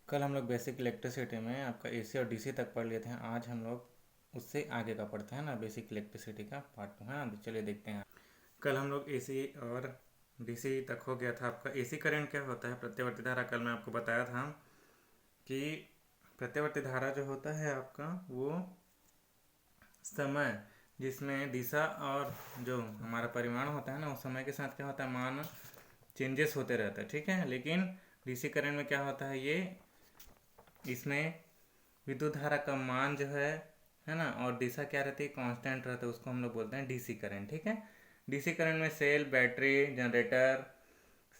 कल हम लोग बेसिक इलेक्ट्रिसिटी में आपका एसी और डीसी तक पढ़ लिए थे। आज हम लोग उससे आगे का पढ़ते हैं ना, बेसिक इलेक्ट्रिसिटी का पार्ट 2 है ना। चलिए देखते हैं। कल हम लोग एसी और डीसी तक हो गया था। आपका एसी करंट क्या होता है, प्रत्यावर्ती धारा। कल मैं आपको बताया था कि प्रत्यावर्ती धारा जो होता है आपका वो समय जिसमें दिशा और जो हमारा परिमाण होता है ना, उस समय के साथ क्या होता है, मान चेंजेस होते रहता है, ठीक है। लेकिन डीसी करंट में क्या होता है, ये इसमें विद्युत धारा का मान जो है ना, और दिशा क्या रहती है, कांस्टेंट रहता है। उसको हम लोग बोलते हैं डीसी करंट, ठीक है। डीसी करंट में सेल, बैटरी, जनरेटर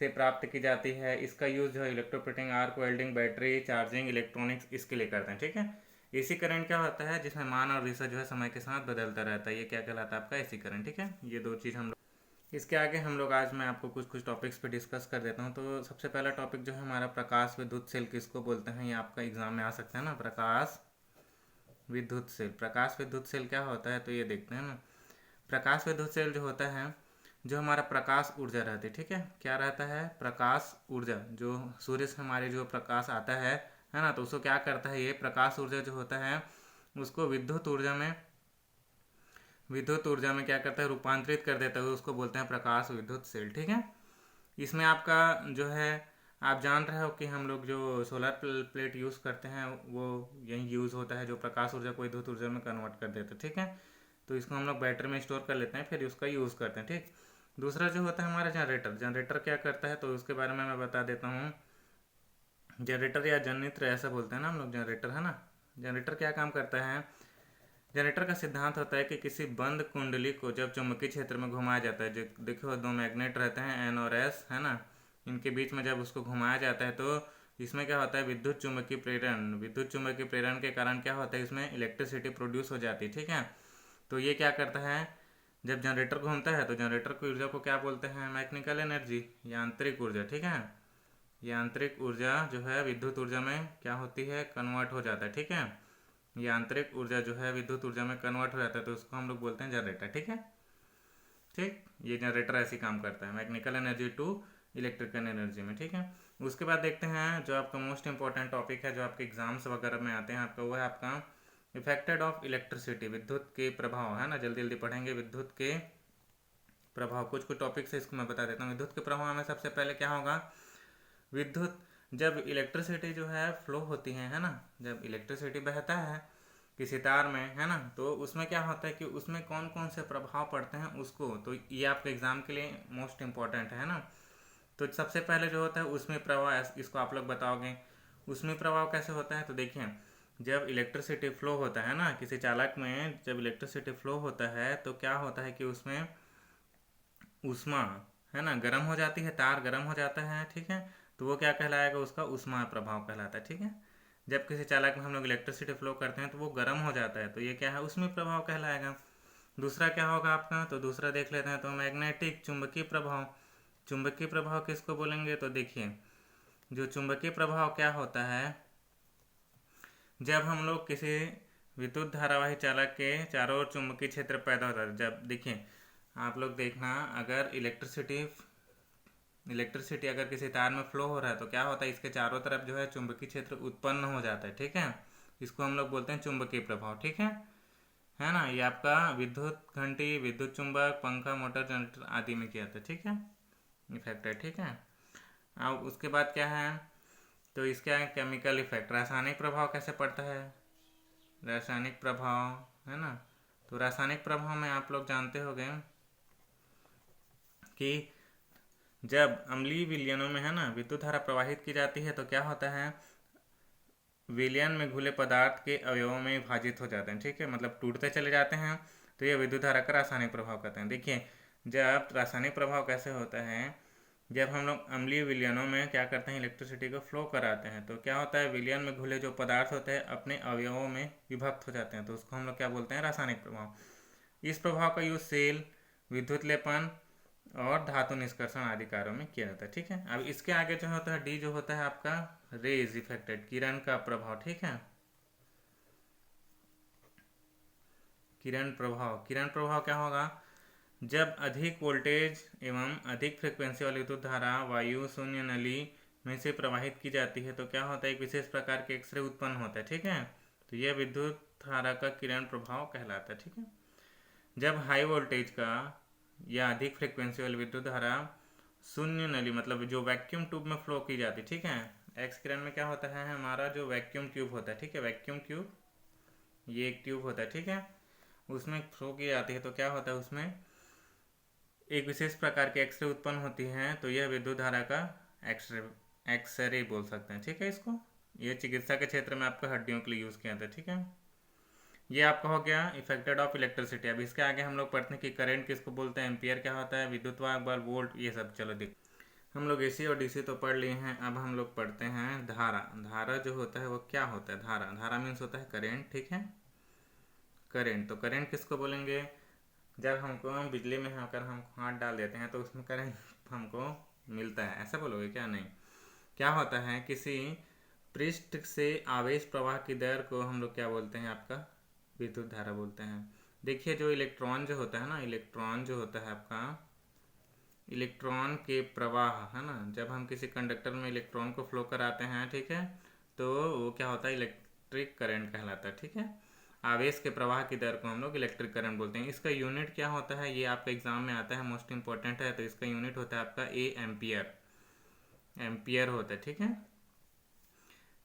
से प्राप्त की जाती है। इसका यूज जो है electroplating, arc welding, battery charging, electronics इसके लिए करते हैं, ठीक है। एसी करंट क्या होता है, जिसमें मान और दिशा जो है समय के साथ बदलता रहता है, ये क्या कहलाता है, आपका एसी करंट, ठीक है। ये दो चीज़ हम लोग इसके आगे हम लोग आज मैं आपको कुछ कुछ टॉपिक्स पे डिस्कस कर देता हूँ। तो सबसे पहला टॉपिक जो है हमारा, प्रकाश विद्युत सेल किसको बोलते हैं, ये आपका एग्जाम में आ सकता है ना। प्रकाश विद्युत सेल, प्रकाश विद्युत सेल क्या होता है, तो ये देखते हैं ना। प्रकाश विद्युत सेल जो होता है, जो हमारा प्रकाश ऊर्जा रहती है, ठीक है। क्या रहता है, प्रकाश ऊर्जा, जो सूर्य से हमारे जो प्रकाश आता है ना, तो उसको क्या करता है, ये प्रकाश ऊर्जा जो होता है उसको विद्युत ऊर्जा में क्या करता है, रूपांतरित कर देता है। उसको बोलते हैं प्रकाश विद्युत सेल, ठीक है। इसमें आपका जो है, आप जान रहे हो कि हम लोग जो सोलर प्लेट यूज़ करते हैं वो यही यूज़ होता है, जो प्रकाश ऊर्जा को विद्युत ऊर्जा में कन्वर्ट कर देते हैं, ठीक है। तो इसको हम लोग बैटरी में स्टोर कर लेते हैं, फिर उसका यूज़ करते हैं, ठीक। दूसरा जो होता है हमारा जनरेटर, जनरेटर क्या करता है, तो उसके बारे में मैं बता देता हूँ। जनरेटर या जनरेटर ऐसा बोलते हैं ना हम लोग, जनरेटर है ना। जनरेटर क्या काम करता है, जनरेटर का सिद्धांत होता है कि किसी बंद कुंडली को जब चुंबकीय क्षेत्र में घुमाया जाता है, जो देखो दो मैग्नेट रहते हैं एन और एस, है ना, इनके बीच में जब उसको घुमाया जाता है तो इसमें क्या होता है, विद्युत चुंबकीय प्रेरण, विद्युत चुंबकीय प्रेरण के कारण क्या होता है, इसमें इलेक्ट्रिसिटी प्रोड्यूस हो जाती है, ठीक है। तो ये क्या करता है, जब जनरेटर घूमता है तो जनरेटर की ऊर्जा को क्या बोलते हैं, मैकेनिकल एनर्जी, यांत्रिक ऊर्जा, ठीक है। यांत्रिक ऊर्जा जो है विद्युत ऊर्जा में क्या होती है, कन्वर्ट हो जाता है, ठीक है। यांत्रिक ऊर्जा जो है विद्युत ऊर्जा में कन्वर्ट हो जाता है, तो उसको हम लोग बोलते हैं जनरेटर, ठीक है। ठीक, ये जनरेटर ऐसे काम करता है, mechanical energy to electrical energy में, ठीक है। उसके बाद देखते हैं जो आपका मोस्ट इंपॉर्टेंट टॉपिक है, जो आपके एग्जाम्स वगैरह में आते हैं आपका, वो है आपका इफेक्टेड ऑफ इलेक्ट्रिसिटी, विद्युत के प्रभाव, है ना। जल्दी जल्दी पढ़ेंगे विद्युत के प्रभाव। कुछ कुछ टॉपिक है, इसको मैं बता देता हूँ। विद्युत के प्रभाव में सबसे पहले क्या होगा, विद्युत जब इलेक्ट्रिसिटी जो है फ्लो होती है ना, जब इलेक्ट्रिसिटी बहता है किसी तार में, है ना, तो उसमें क्या होता है कि उसमें कौन कौन से प्रभाव पड़ते हैं उसको, तो ये आपके एग्जाम के लिए मोस्ट इंपॉर्टेंट है ना। तो सबसे पहले जो होता है उसमें प्रभाव, इसको आप लोग बताओगे उसमें प्रभाव कैसे होता है। तो देखिए, जब इलेक्ट्रिसिटी फ्लो होता है ना किसी चालक में, जब इलेक्ट्रिसिटी फ्लो होता है तो क्या होता है कि उसमें ऊष्मा, है ना, गर्म हो जाती है, तार गर्म हो जाता है, ठीक है। तो वो क्या कहलाएगा, उसका ऊष्मा प्रभाव कहलाता है, ठीक है। जब किसी चालक में हम लोग इलेक्ट्रिसिटी फ्लो करते हैं तो वो गर्म हो जाता है, तो ये क्या है, उसमें प्रभाव कहलाएगा। दूसरा क्या होगा आपका, तो दूसरा देख लेते हैं, तो मैग्नेटिक, चुंबकीय प्रभाव। चुंबकीय प्रभाव किसको बोलेंगे, तो देखिए, जो चुंबकीय प्रभाव क्या होता है, जब हम लोग किसी विद्युत धारावाही चालक के चारों ओर चुंबकीय क्षेत्र पैदा होता है। जब देखिए, आप लोग देखना, अगर इलेक्ट्रिसिटी अगर किसी तार में फ्लो हो रहा है तो क्या होता है, इसके चारों तरफ जो है चुंबकीय क्षेत्र उत्पन्न हो जाता है, ठीक है। इसको हम लोग बोलते हैं चुंबकीय प्रभाव, ठीक है ना। ये आपका विद्युत घंटी, विद्युत चुंबक, पंखा, मोटर, जनरेटर आदि में किया था, ठीक है, इफेक्ट है, ठीक है। अब उसके बाद क्या है, तो इसका है केमिकल इफेक्ट, रासायनिक प्रभाव कैसे पड़ता है, रासायनिक प्रभाव, है ना। तो रासायनिक प्रभाव में आप लोग जानते होंगे कि जब अम्लीय विलयनों में, है ना, विद्युत धारा प्रवाहित की जाती है तो क्या होता है, विलयन में घुले पदार्थ के अवयवों में विभाजित हो जाते हैं, ठीक है, मतलब टूटते चले जाते हैं। तो ये विद्युत धारा का रासायनिक प्रभाव कहते हैं। देखिए, जब रासायनिक प्रभाव कैसे होता है, जब हम लोग अम्लीय विलयनों में क्या करते हैं, इलेक्ट्रिसिटी को फ्लो कराते हैं, तो क्या होता है, विलयन में घुले जो पदार्थ होते हैं अपने अवयवों में विभक्त हो जाते हैं, तो उसको हम लोग क्या बोलते हैं, रासायनिक प्रभाव। इस प्रभाव का यूज सेल, विद्युत लेपन और धातु निष्कर्षण आदि कार्यों में किया जाता है, ठीक है। अब इसके आगे जो होता है डी, जो होता है आपका रेज इफेक्टेड, किरण का प्रभाव, ठीक है। किरण प्रभाव, किरण प्रभाव क्या होगा, जब अधिक वोल्टेज एवं अधिक फ्रिक्वेंसी वाली विद्युत धारा वायु शून्य नली में से प्रवाहित की जाती है तो क्या होता है, एक विशेष प्रकार के एक्सरे उत्पन्न होता है, ठीक है। तो यह विद्युत धारा का किरण प्रभाव कहलाता है, ठीक है। जब हाई वोल्टेज का या अधिक फ्रिक्वेंसी वाली विद्युत धारा शून्य नली मतलब जो वैक्यूम ट्यूब में फ्लो की जाती है, ठीक है। एक्स किरण में क्या होता है, हमारा जो वैक्यूम ट्यूब होता है, ठीक है, वैक्यूम ट्यूब, ये एक ट्यूब होता है, ठीक है, उसमें फ्लो की जाती है तो क्या होता है, उसमें एक विशेष प्रकार की एक्सरे उत्पन्न होती है तो यह विद्युत धारा का एक्सरे बोल सकते हैं, ठीक है। इसको ये चिकित्सा के क्षेत्र में आपका हड्डियों के लिए यूज़ किया जाता है, ठीक है। ये आपका हो गया इफेक्टेड ऑफ इलेक्ट्रिसिटी। अब इसके आगे हम लोग पढ़ते हैं कि करंट किसको बोलते हैं, एम्पियर क्या होता है, विद्युत वाहक बल, वोल्ट, ये सब चलो देख। हम लोग एसी और डीसी तो पढ़ लिए हैं, अब हम लोग पढ़ते हैं धारा। धारा जो होता है वो क्या होता है, धारा, धारा मीन्स होता है करेंट, ठीक है। करेंट, तो करेंट किसको बोलेंगे, जब हमको बिजली में अगर हम हाथ डाल देते हैं तो उसमें करंट हमको मिलता है, ऐसा बोलोगे क्या, नहीं। क्या होता है, किसी पृष्ठ से आवेश प्रवाह की दर को हम लोग क्या बोलते हैं, आपका विद्युत धारा बोलते हैं। देखिए जो इलेक्ट्रॉन जो होता है ना, इलेक्ट्रॉन जो होता है आपका, इलेक्ट्रॉन के प्रवाह है ना, जब हम किसी कंडक्टर में इलेक्ट्रॉन को फ्लो कराते हैं, ठीक है, तो वो क्या होता है, इलेक्ट्रिक करंट कहलाता है, ठीक है। आवेश के प्रवाह की दर को हम लोग इलेक्ट्रिक करंट बोलते हैं। इसका यूनिट क्या होता है, ये आपका एग्जाम में आता है, मोस्ट इंपॉर्टेंट है, तो इसका यूनिट होता है आपका ए एम्पियर, एम्पियर होता है, ठीक है।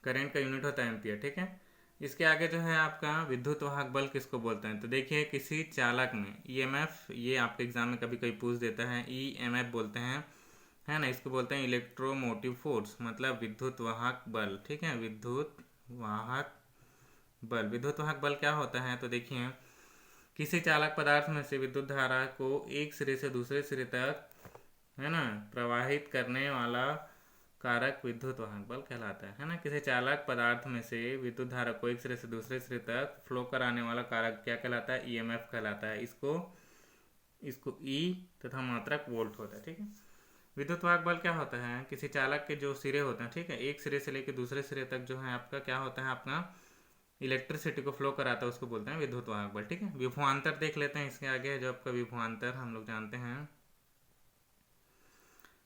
करंट का यूनिट होता है एम्पियर, ठीक है। इसके आगे जो है आपका विद्युत वाहक बल किसको बोलते हैं, तो देखिए किसी चालक में ईएमएफ, ये आपके एग्जाम में कभी कभी पूछ देता है, ईएमएफ बोलते हैं, है ना, इसको बोलते हैं इलेक्ट्रोमोटिव फोर्स, मतलब विद्युत वाहक बल, ठीक है, विद्युत वाहक बल। विद्युत वाहक बल क्या होता है, तो देखिए किसी चालक पदार्थ में से विद्युत धारा को एक सिरे से दूसरे सिरे तक, है ना, प्रवाहित करने वाला कारक विद्युत वाहक बल कहलाता है ना। किसी चालक पदार्थ में से विद्युत धारा को एक सिरे से दूसरे सिरे तक फ्लो कराने वाला कारक क्या कहलाता है, ईएमएफ कहलाता है। इसको ई तथा मात्रक वोल्ट होता है, ठीक है। विद्युत वाहक बल क्या होता है, किसी चालक के जो सिरे होते हैं, ठीक है, एक सिरे से लेकर दूसरे सिरे तक जो है आपका क्या होता है, अपना इलेक्ट्रिसिटी को फ्लो कराता है, उसको बोलते हैं विद्युत वाहक बल, ठीक है। विभवांतर देख लेते हैं इसके आगे, जो आपका विभवांतर हम लोग जानते हैं,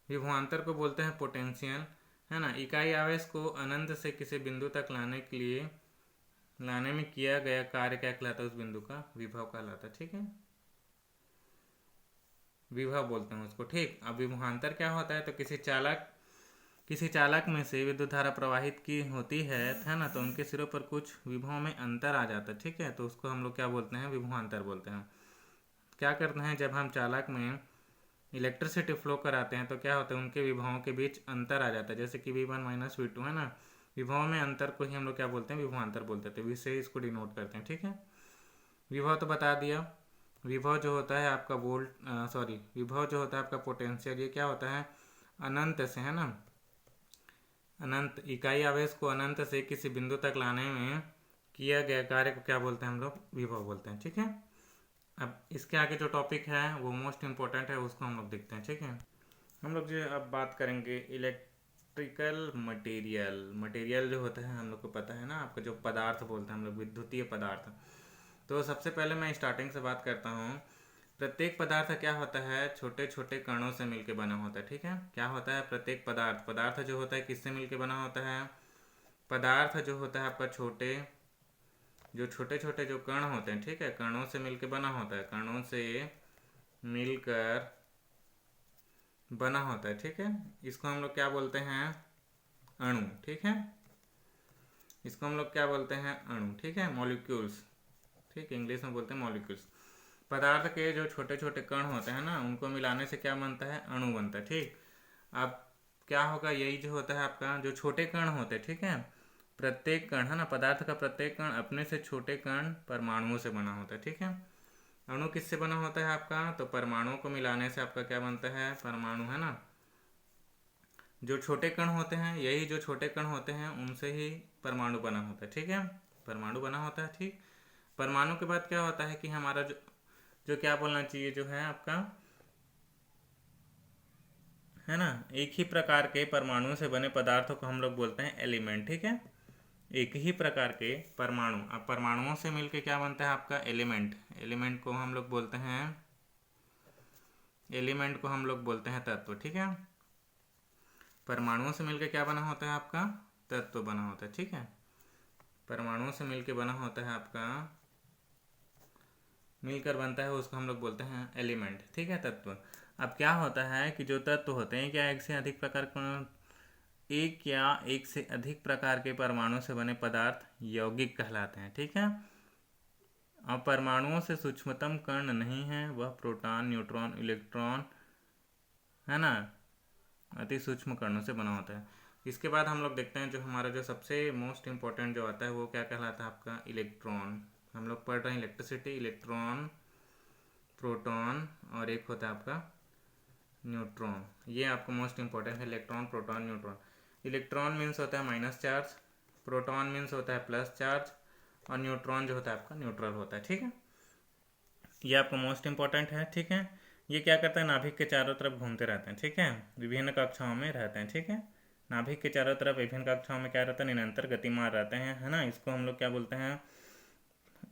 विभवांतर को बोलते हैं पोटेंशियल, है ना। इकाई आवेश को अनंत से किसी बिंदु तक लाने में किया गया कार्य क्या कहलाता है, उस बिंदु का विभव कहलाता है, ठीक है, विभव बोलते हैं उसको, ठीक। अब विभवांतर क्या होता है, तो किसी चालक में से विद्युत धारा प्रवाहित की होती है ना, तो उनके सिरों पर कुछ विभव में अंतर आ जाता है, ठीक है, तो उसको हम लोग क्या बोलते हैं, विभवांतर बोलते हैं। क्या करते हैं, जब हम चालक में इलेक्ट्रिसिटी फ्लो कराते हैं तो क्या होता है, उनके विभवों के बीच अंतर आ जाता है, जैसे कि V1 माइनस V2, है ना, विभव में अंतर को ही हम लोग क्या बोलते हैं, विभवांतर बोलते हैं, तो इससे इसको डिनोट करते हैं, ठीक है। विभव तो बता दिया। विभव जो होता है आपका विभव जो होता है आपका पोटेंशियल, ये क्या होता है, अनंत से, है ना, अनंत इकाई आवेश को अनंत से किसी बिंदु तक लाने में किया गया कार्य को क्या बोलते हैं, हम लोग विभव बोलते हैं, ठीक है। अब इसके आगे जो टॉपिक है वो मोस्ट इम्पोर्टेंट है, उसको हम लोग देखते हैं, ठीक है। हम लोग जो अब बात करेंगे इलेक्ट्रिकल मटेरियल जो होता है, हम लोग को पता है ना, आपका जो पदार्थ बोलते हैं हम लोग, विद्युतीय पदार्थ। तो सबसे पहले मैं स्टार्टिंग से बात करता हूँ। प्रत्येक पदार्थ क्या होता है, छोटे छोटे कणों से मिलकर बना होता है, ठीक है। क्या होता है, प्रत्येक पदार्थ जो होता है किससे मिलकर बना होता है, पदार्थ जो होता है आपका छोटे छोटे जो कण होते हैं, ठीक है, कणों से मिलकर बना होता है, कणों से मिलकर बना होता है, ठीक है। इसको हम लोग क्या बोलते हैं, अणु, ठीक है। इसको हम लोग क्या बोलते हैं, अणु, ठीक है, मॉलिक्यूल्स, ठीक, इंग्लिश में बोलते हैं मॉलिक्यूल्स। पदार्थ के जो छोटे छोटे कण होते हैं ना, उनको मिलाने से क्या बनता है, अणु बनता है, ठीक। अब क्या होगा, यही जो होता है आपका जो छोटे कण होते हैं, ठीक है, प्रत्येक कण, है ना, पदार्थ का प्रत्येक कण अपने से छोटे कण परमाणुओं से बना होता है, ठीक है। अणु किससे बना होता है आपका, तो परमाणुओं को मिलाने से आपका क्या बनता है, परमाणु, है ना। जो छोटे कण होते हैं, यही जो छोटे कण होते हैं उनसे ही परमाणु बना होता है, ठीक है, परमाणु बना होता है, ठीक। परमाणु के बाद क्या होता है कि हमारा जो क्या बोलना चाहिए, जो है आपका, है ना, एक ही प्रकार के परमाणुओं से बने पदार्थों को हम लोग बोलते हैं एलिमेंट, ठीक है। एक ही प्रकार के परमाणु, अब परमाणुओं से मिलके क्या बनता है आपका एलिमेंट को हम लोग बोलते हैं तत्व, ठीक है। परमाणुओं से मिलकर क्या बना होता है आपका? तत्व बना होता है, ठीक है। परमाणुओं से मिलकर बना होता है आपका, मिलकर बनता है, उसको हम लोग बोलते हैं एलिमेंट, ठीक है, तत्व। अब क्या होता है कि जो तत्व होते हैं क्या एक से अधिक प्रकार एक या एक से अधिक प्रकार के परमाणु से बने पदार्थ यौगिक कहलाते हैं, ठीक है। अब परमाणुओं से सूक्ष्मतम कण नहीं है, वह प्रोटॉन, न्यूट्रॉन, इलेक्ट्रॉन, है ना, अति सूक्ष्म कणों से बना होता है। इसके बाद हम लोग देखते हैं जो हमारा जो सबसे मोस्ट इम्पोर्टेंट जो आता है वो क्या कहलाता है आपका? इलेक्ट्रॉन। हम लोग पढ़ रहे हैं इलेक्ट्रिसिटी, इलेक्ट्रॉन, प्रोटॉन और एक होता है आपका न्यूट्रॉन। ये आपको मोस्ट इंपॉर्टेंट है, electron, proton, neutron. Electron means होता है माइनस चार्ज, प्रोटॉन मीन्स होता है प्लस चार्ज, और न्यूट्रॉन जो होता है आपका न्यूट्रल होता है, ठीक है। ये आपको मोस्ट इंपॉर्टेंट है, ठीक है। ये क्या करता है? नाभिक के चारों तरफ घूमते रहते हैं, ठीक है, विभिन्न कक्षाओं में रहते हैं, ठीक है। नाभिक के चारों तरफ विभिन्न कक्षाओं में क्या रहता है? निरंतर गतिमान रहते हैं, है ना। इसको हम लोग क्या बोलते हैं?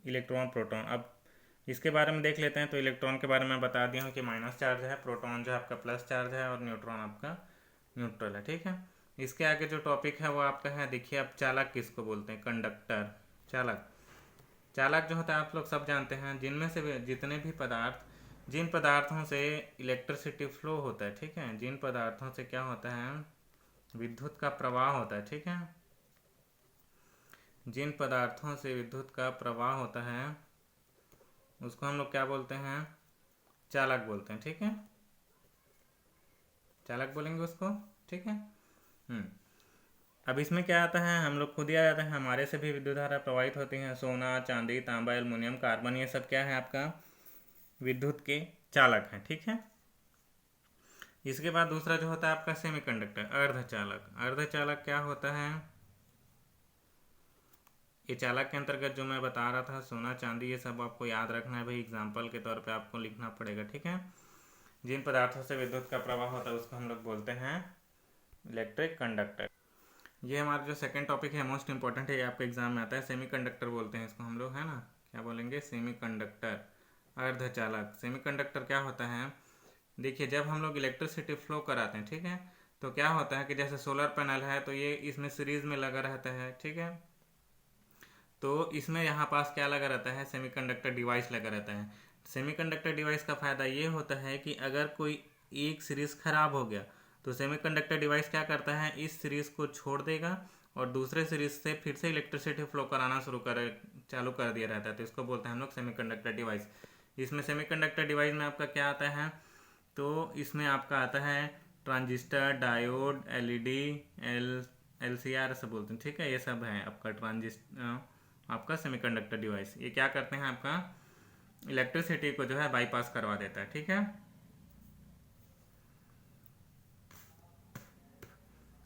Electron, proton. अब इसके बारे में देख लेते हैं। तो इलेक्ट्रॉन के बारे में बता दिया हूँ कि माइनस चार्ज है, प्रोटॉन जो आपका प्लस चार्ज है, और न्यूट्रॉन आपका न्यूट्रल है, ठीक है। इसके आगे जो टॉपिक है वो आपका है, देखिए अब चालक किसको बोलते हैं? कंडक्टर, चालक। चालक जो होता है आप लोग सब जानते हैं, जिनमें से जितने भी पदार्थ, जिन पदार्थों से इलेक्ट्रिसिटी फ्लो होता है, ठीक है, जिन पदार्थों से क्या होता है? विद्युत का प्रवाह होता है, ठीक है। जिन पदार्थों से विद्युत का प्रवाह होता है उसको हम लोग क्या बोलते हैं? चालक बोलते हैं, ठीक है। चालक बोलेंगे उसको, ठीक है। अब इसमें क्या आता है? हम लोग खुद ही आ जाते हैं, हमारे से भी विद्युत धारा प्रवाहित होती है। सोना, चांदी, तांबा, एल्युमिनियम, कार्बन, ये सब क्या है आपका? विद्युत के चालक हैं, ठीक है। इसके बाद दूसरा जो होता है आपका सेमीकंडक्टर, अर्धचालक। अर्धचालक क्या होता है? ये चालक के अंतर्गत जो मैं बता रहा था, सोना, चांदी, ये सब आपको याद रखना है भाई, एग्जाम्पल के तौर पे आपको लिखना पड़ेगा, ठीक है। जिन पदार्थों से विद्युत का प्रवाह होता है उसको हम लोग बोलते हैं इलेक्ट्रिक कंडक्टर। ये हमारा जो सेकंड टॉपिक है मोस्ट इंपॉर्टेंट है, ये आपके एग्जाम में आता है। सेमीकंडक्टर बोलते हैं इसको हम लोग, है ना। क्या बोलेंगे? सेमीकंडक्टर, अर्धचालक। सेमीकंडक्टर क्या होता है? देखिए जब हम लोग इलेक्ट्रिसिटी फ्लो कराते हैं, ठीक है, तो क्या होता है कि जैसे सोलर पैनल है तो ये इसमें सीरीज में लगा रहता है, ठीक है। तो इसमें यहाँ पास क्या लगा रहता है? सेमीकंडक्टर डिवाइस लगा रहता है। सेमीकंडक्टर डिवाइस का फ़ायदा ये होता है कि अगर कोई एक सीरीज़ ख़राब हो गया तो सेमीकंडक्टर डिवाइस क्या करता है? इस सीरीज़ को छोड़ देगा और दूसरे सीरीज़ से फिर से इलेक्ट्रिसिटी फ्लो कराना चालू कर दिया रहता है। तो इसको बोलते हैं हम लोग सेमीकंडक्टर डिवाइस। इसमें सेमीकंडक्टर डिवाइस में आपका क्या आता है? तो इसमें आपका आता है ट्रांजिस्टर, डायोड, एलईडी, एलसीआर सब बोलते हैं, ठीक है। ये सब है आपका आपका सेमीकंडक्टर डिवाइस। ये क्या करते हैं? आपका इलेक्ट्रिसिटी को जो है बाईपास करवा देता है, ठीक है।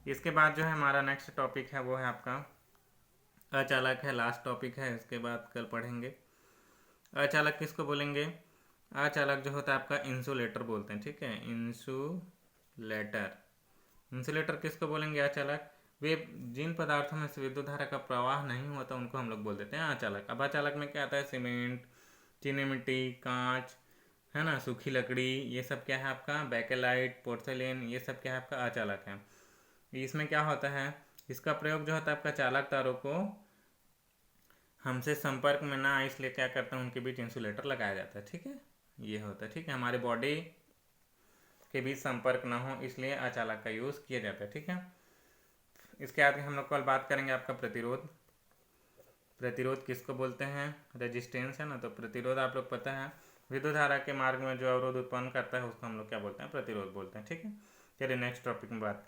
इसके बाद जो है हमारा नेक्स्ट टॉपिक है वो है आपका अचालक है, लास्ट टॉपिक है, इसके बाद कल पढ़ेंगे। अचालक किसको बोलेंगे? अचालक जो होता है आपका इंसुलेटर बोलते हैं, ठीक है, इंसुलेटर। इंसुलेटर किसको बोलेंगे? अचालक। वे जिन पदार्थों में से विद्युत धारा का प्रवाह नहीं होता उनको हम लोग बोल देते हैं अचालक। अब अचालक में क्या आता है? सीमेंट, चीनी मिट्टी, कांच, है ना, सूखी लकड़ी, ये सब क्या है आपका? बेकेलाइट, पोर्सेलेन, ये सब क्या है आपका? अचालक है। इसमें क्या होता है? इसका प्रयोग जो होता है आपका चालक तारों को हमसे संपर्क में ना आए इसलिए क्या करते हैं? उनके बीच इंसुलेटर लगाया जाता है, ठीक है। ये होता है, ठीक है, हमारे बॉडी के बीच संपर्क ना हो इसलिए अचालक का यूज़ किया जाता है, ठीक है। इसके आगे हम लोग कल बात करेंगे आपका प्रतिरोध। प्रतिरोध किसको बोलते हैं? रेजिस्टेंस है ना, तो प्रतिरोध आप लोग पता है विद्युत धारा के मार्ग में जो अवरोध उत्पन्न करता है उसको हम लोग क्या बोलते हैं? प्रतिरोध बोलते हैं, ठीक है। चलिए नेक्स्ट टॉपिक में बात